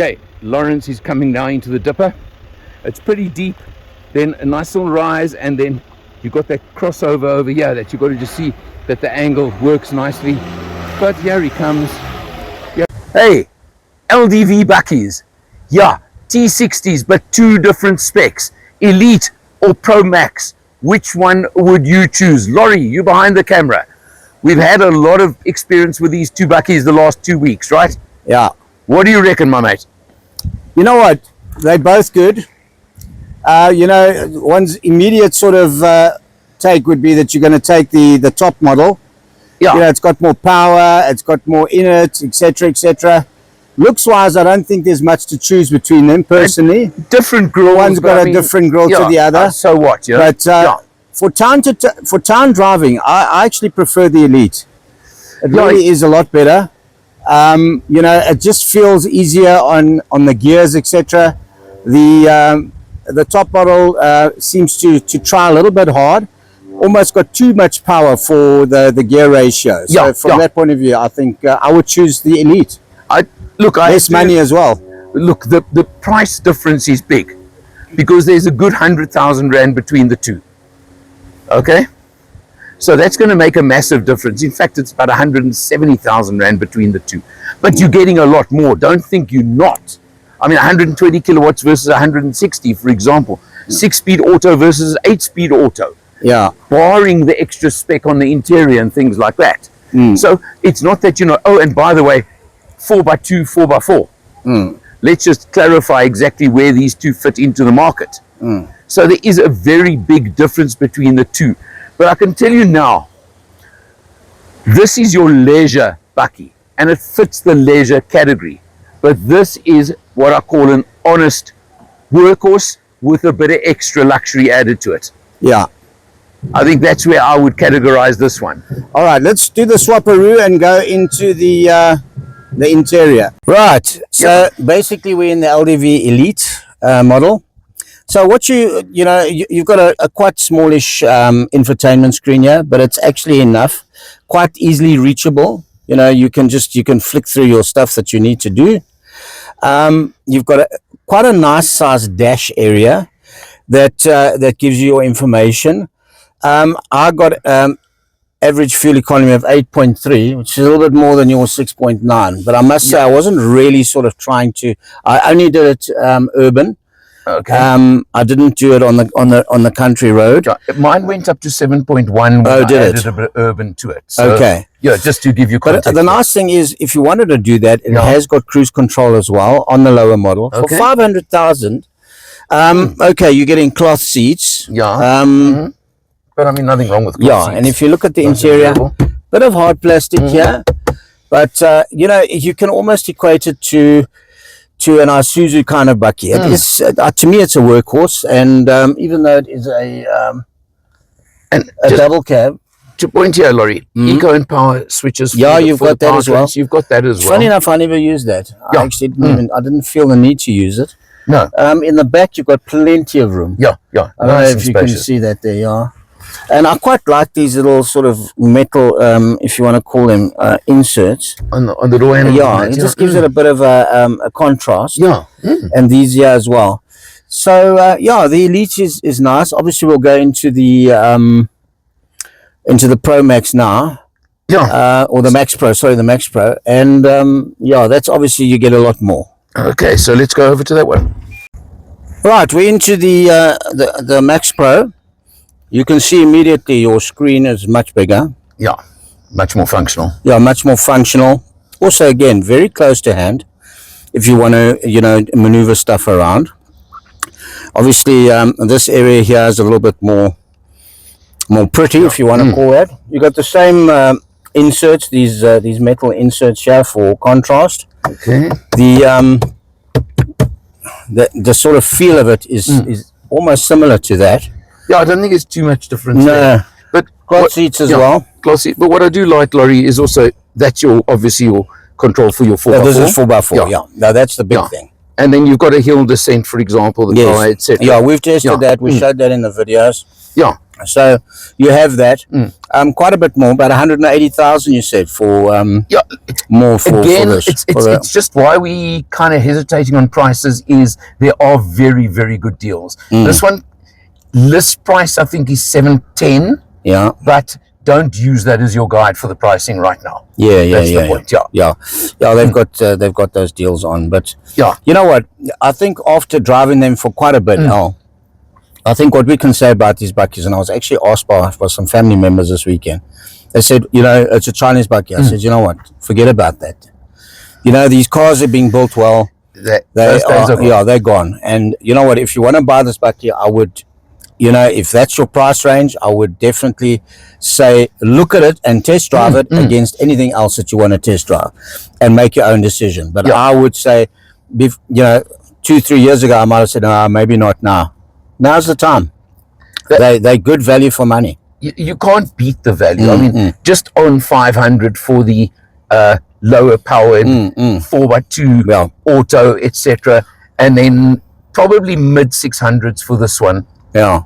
Okay, Lawrence is coming now into the dipper. It's pretty deep, then a nice little rise, and then you've got that crossover over here that you've got to just see that the angle works nicely. But here he comes. Yeah. Hey, LDV buckies. Yeah, T60s, but two different specs. Elite or Pro Max. Which one would you choose? Laurie, you behind the camera. We've had a lot of experience with these two buckies the last 2 weeks, right? Yeah. What do you reckon, my mate? You know what? They're both good. One's immediate sort of take would be that you're going to take the top model. Yeah. You know, it's got more power, it's got more in it, etc., etc. Looks-wise, I don't think there's much to choose between them, personally. Different grills. One's got a different grill to the other. So what? You know? But for town driving, I actually prefer the Elite. It really is a lot better. It just feels easier on the gears, etc. The top model seems to try a little bit hard. Almost got too much power for the gear ratio. So from that point of view, I think I would choose the Elite. Less money as well. Look, the price difference is big because there's a good 100,000 Rand between the two. Okay? So that's going to make a massive difference. In fact, it's about 170,000 Rand between the two. But you're getting a lot more. Don't think you're not. I mean, 120 kilowatts versus 160, for example. 6-speed auto versus 8-speed auto. Yeah. Barring the extra spec on the interior and things like that. So it's not that, oh, and by the way, 4x2, 4x4. Let's just clarify exactly where these two fit into the market. So there is a very big difference between the two. But I can tell you now, this is your leisure bucky, and it fits the leisure category. But this is what I call an honest workhorse with a bit of extra luxury added to it. Yeah. I think that's where I would categorize this one. All right, let's do the swapperoo and go into the interior. Right, so basically we're in the LDV Elite model. So what you've got a quite smallish infotainment screen here, but it's actually enough, quite easily reachable. You can flick through your stuff that you need to do. You've got quite a nice sized dash area that gives you your information. I got average fuel economy of 8.3, which is a little bit more than your 6.9. But I must say, I wasn't really sort of trying to. I only did it urban. Okay. I didn't do it on the country road. Mine went up to 7.1. Oh, did it? Added a bit of urban to it. So, okay. Yeah, just to give you context. But the nice thing is, if you wanted to do that, it has got cruise control as well on the lower model for 500,000. Okay, you're getting cloth seats. Yeah. But I mean, nothing wrong with cloth seats. And if you look at the interior, bit of hard plastic here, but you can almost equate it to an Isuzu kind of bucky. It is, to me, it's a workhorse, and even though it is a double cab. To point here, Laurie, eco and power switches. You've got that as well. You've got that as well. Funny enough, I never used that. I actually didn't feel the need to use it. No. In the back, you've got plenty of room. Yeah. I don't know if you can see that there. Yeah. And I quite like these little sort of metal, if you want to call them, inserts. On the door handle. Yeah, it just gives it a bit of a contrast. Yeah. And these here as well. So, the Elite is nice. Obviously, we'll go into the Pro Max now. Yeah. Or the Max Pro, the Max Pro. And, that's obviously you get a lot more. Okay, so let's go over to that one. Right, we're into the Max Pro. You can see immediately your screen is much bigger. Yeah, much more functional. Yeah, much more functional. Also, again, very close to hand if you want to, maneuver stuff around. Obviously, this area here is a little bit more pretty, if you want to call that. You got the same inserts, these metal inserts here for contrast. Okay. The sort of feel of it is almost similar to that. Yeah, I don't think it's too much difference there. But cloth seats as well. Cloth seat. But what I do like, Laurie, is also that's obviously your control for your 4x4. This is 4x4. Yeah. Now that's the big thing. And then you've got a hill descent, for example, the car, etc. Yeah, we've tested that. We showed that in the videos. Yeah. So you have that. Quite a bit more, about 180,000. You said for Yeah. more for Again, this. it's just why we kind of hesitating on prices is there are very, very good deals. This one, list price, I think, is 710. Yeah. But don't use that as your guide for the pricing right now. That's the point. Yeah. They've got those deals on. But yeah, you know what? I think after driving them for quite a bit now, I think what we can say about these bakkies, and I was actually asked by some family members this weekend. They said, it's a Chinese bakkie. I said, you know what? Forget about that. These cars are being built well. Those days are gone. They're gone. And you know what? If you want to buy this bakkie, I would, if that's your price range, I would definitely say look at it and test drive it against anything else that you want to test drive and make your own decision. But I would say, 2-3 years ago, I might have said, no, maybe not now. Now's the time. They're good value for money. You can't beat the value. I mean, just on 500 for the lower powered 4x2 auto, etc., and then probably mid 600s for this one. Yeah,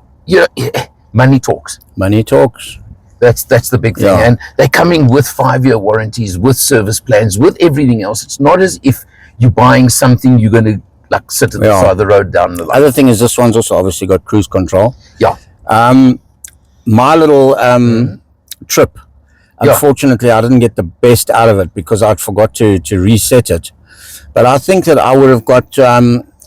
money talks. Money talks. That's the big thing, and they're coming with 5-year warranties, with service plans, with everything else. It's not as if you're buying something you're going to like sit at the side of the road down the line. Other thing is this one's also obviously got cruise control. Yeah. My little trip, unfortunately, I didn't get the best out of it because I forgot to reset it. But I think that I would have got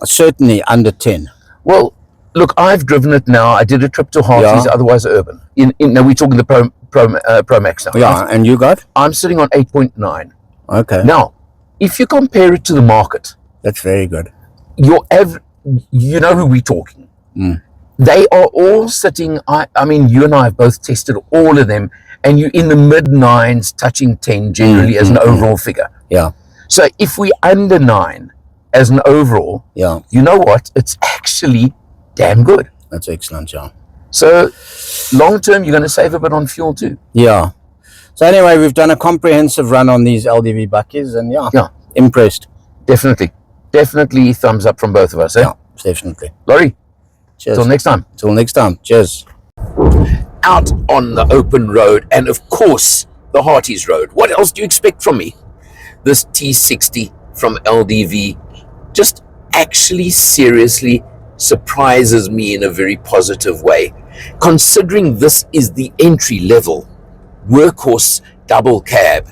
certainly under 10. Well, look, I've driven it now. I did a trip to Hartley's, otherwise urban. Now we're talking the Pro Max now. Yeah, right? And you got? I'm sitting on 8.9. Okay. Now, if you compare it to the market, that's very good. Your you know who we're talking. They are all sitting. I mean, you and I have both tested all of them, and you're in the mid 9s, touching 10 generally as an overall figure. Yeah. So if we under 9 as an overall, you know what? It's actually damn good. That's excellent, yeah. So long term, you're going to save a bit on fuel too. Yeah. So anyway, we've done a comprehensive run on these LDV bakkies, and impressed. Definitely thumbs up from both of us. Eh? Yeah, definitely. Laurie, cheers. Till next time. Till next time. Cheers. Out on the open road, and of course the Harties road. What else do you expect from me? This T60 from LDV just actually seriously surprises me in a very positive way, considering this is the entry level workhorse double cab,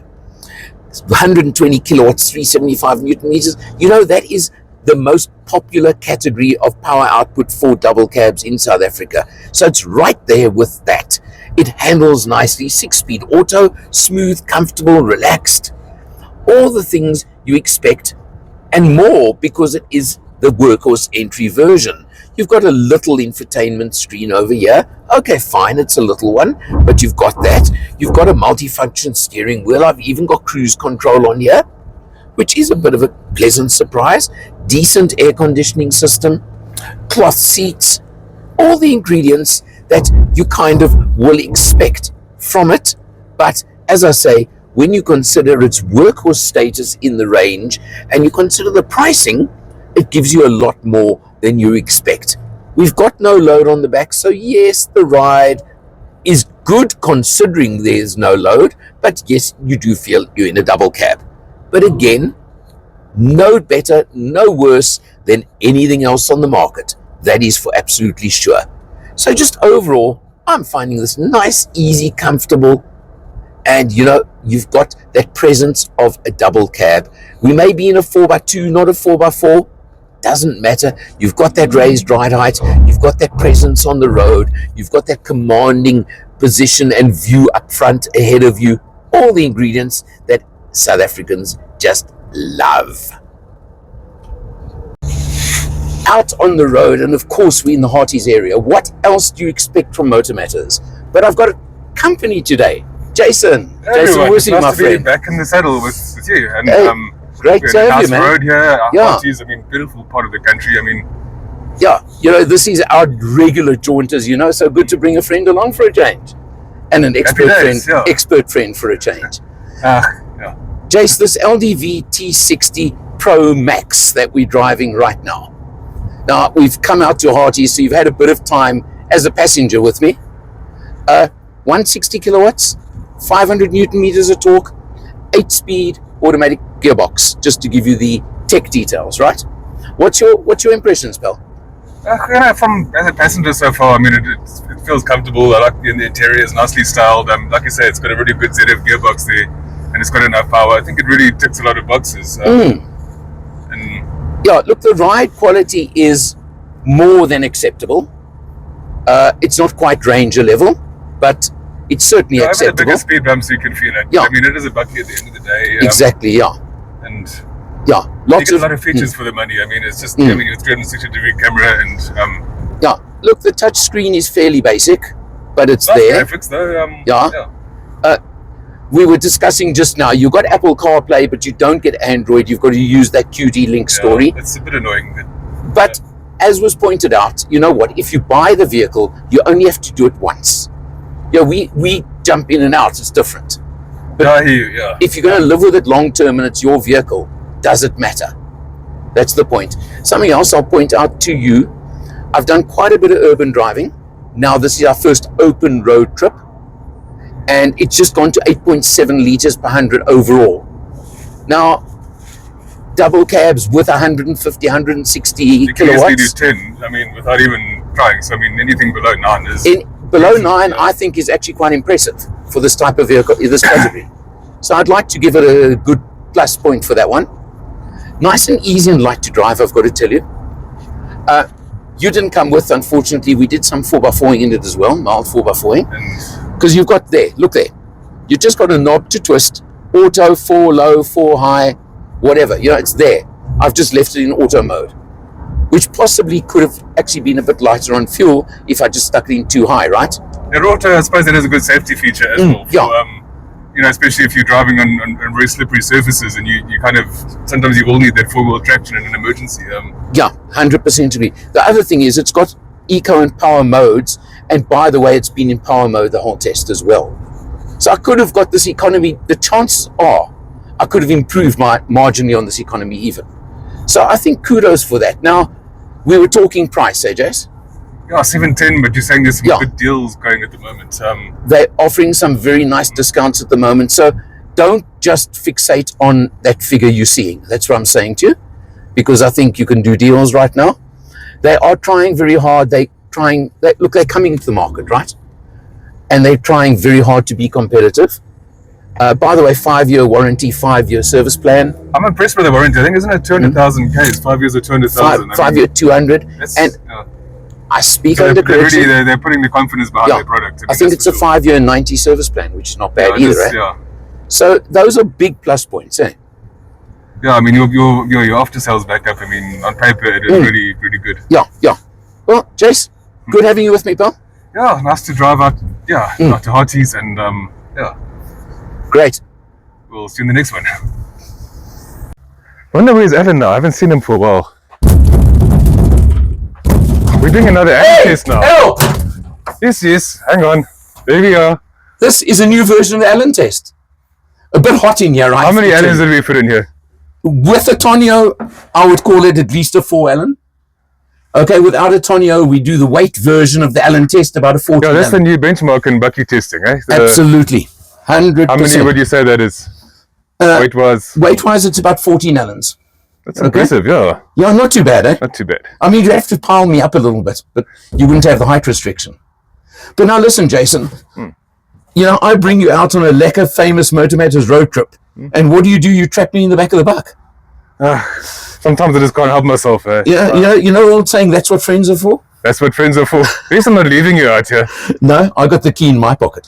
120 kilowatts, 375 newton meters. That is the most popular category of power output for double cabs in South Africa. So it's right there with that. It handles nicely, 6-speed auto, smooth, comfortable, relaxed, all the things you expect and more, because it is the workhorse entry version. You've got a little infotainment screen over here. Okay, fine, it's a little one, but you've got that. You've got a multifunction steering wheel. I've even got cruise control on here, which is a bit of a pleasant surprise. Decent air conditioning system, cloth seats, all the ingredients that you kind of will expect from it. But as I say, when you consider its workhorse status in the range and you consider the pricing, it gives you a lot more than you expect. We've got no load on the back, so yes, the ride is good considering there's no load, but yes, you do feel you're in a double cab. But again, no better, no worse than anything else on the market. That is for absolutely sure. So just overall, I'm finding this nice, easy, comfortable, and you've got that presence of a double cab. We may be in a 4x2, not a 4x4. Doesn't matter. You've got that raised ride height. You've got that presence on the road. You've got that commanding position and view up front ahead of you. All the ingredients that South Africans just love. Out on the road, and of course we're in the Harties area. What else do you expect from MotorMatters? But I've got a company today. Jason Woosey, my nice to friend. be back in the saddle with you. And great to have you, man. Road here, Harties, beautiful part of the country. This is our regular jaunters, so good to bring a friend along for a change. And an expert friend for a change. Jace, this LDV T60 Pro Max that we're driving right now. Now, we've come out to Harties, so you've had a bit of time as a passenger with me. 160 kilowatts, 500 Newton meters of torque, 8-speed automatic gearbox, just to give you the tech details, right? What's your impressions, pal? From as a passenger so far, I mean, it feels comfortable. I like the interior is nicely styled. Like you say, it's got a really good ZF gearbox there, and it's got enough power. I think it really ticks a lot of boxes. And yeah, look, the ride quality is more than acceptable. It's not quite Ranger level, but it's certainly acceptable. Having a bigger speed bump, so you can feel it. Yeah. I mean, it is a bucky at the end of the day. Exactly, yeah. And yeah, you get a lot of features for the money. I mean, it's just I mean, it's 360-degree camera and yeah. Look, the touch screen is fairly basic, but it's there. Graphics though. Yeah. We were discussing just now. You got Apple CarPlay, but you don't get Android. You've got to use that QD Link story. It's a bit annoying. But as was pointed out, you know what? If you buy the vehicle, you only have to do it once. Yeah, we jump in and out. It's different. But I hear you, yeah. If you're going to live with it long term and it's your vehicle, does it matter? That's the point. Something else I'll point out to you. I've done quite a bit of urban driving. Now this is our first open road trip. And it's just gone to 8.7 liters per 100 overall. Now, double cabs with 150, 160 you can kilowatts. easily do 10, I mean, without even trying. So, I mean, anything below 9 is... Below 9, I think, is actually quite impressive for this type of vehicle, in this category. So I'd like to give it a good plus point for that one. Nice and easy and light to drive, I've got to tell you. You didn't come with, unfortunately. We did some 4x4ing in it as well, mild 4x4ing. Because you've got there, look there. You just got a knob to twist. Auto, 4 low, 4 high, whatever. You know, it's there. I've just left it in auto mode, which possibly could have actually been a bit lighter on fuel if I just stuck it in too high, right? Yeah, auto, I suppose that is a good safety feature as well. For, yeah. You know, especially if you're driving on very slippery surfaces and you kind of, sometimes you will need that four-wheel traction in an emergency. Yeah, 100% agree. The other thing is it's got eco and power modes, and by the way, it's been in power mode the whole test as well. So I could have got this economy, the chances are I could have improved marginally on this economy even. So I think kudos for that. Now, we were talking price, Jace? Yeah, 710, but you're saying there's some good deals going at the moment. They're offering some very nice discounts at the moment. So don't just fixate on that figure you're seeing. That's what I'm saying to you, because I think you can do deals right now. They are trying very hard. They're coming into the market, right? And they're trying very hard to be competitive. By the way, 5-year warranty, 5-year service plan. I'm impressed with the warranty. I think, isn't it 200,000 Ks? 5 years or 200,000. 5-year 200. And I speak so under correction. They're putting the confidence behind their product. I think it's a 5-year 90 service plan, which is not bad either. Yeah. So those are big plus points, eh? Yeah, I mean, your after sales backup, I mean, on paper, it is really, really good. Yeah. Well, Jace, good having you with me, pal. Yeah, nice to drive out, out to Harties, and Great. We'll see you in the next one. I wonder where's Alan now. I haven't seen him for a while. We're doing another Alan test now. Help! Yes, hang on. There we are. This is a new version of the Allen test. A bit hot in here, right? How many Allens did we put in here? With a Tonio, I would call it at least a 4 Allen. Okay, without a Tonio, we do the weight version of the Allen test, about a 14 Yeah, that's Allen. the new benchmark in bucky testing, eh? Absolutely. 100%. How many would you say that is? Weight-wise? Weight-wise, it's about 14 Allens. That's impressive, yeah. Yeah, not too bad, eh? Not too bad. I mean, you'd have to pile me up a little bit, but you wouldn't have the height restriction. But now listen, Jason. You know, I bring you out on a lekker famous MotorMatters road trip. And what do? You trap me in the back of the buck. Sometimes I just can't help myself. Yeah, you know the old saying, that's what friends are for? That's what friends are for. At least I'm not leaving you out here. No, I got the key in my pocket.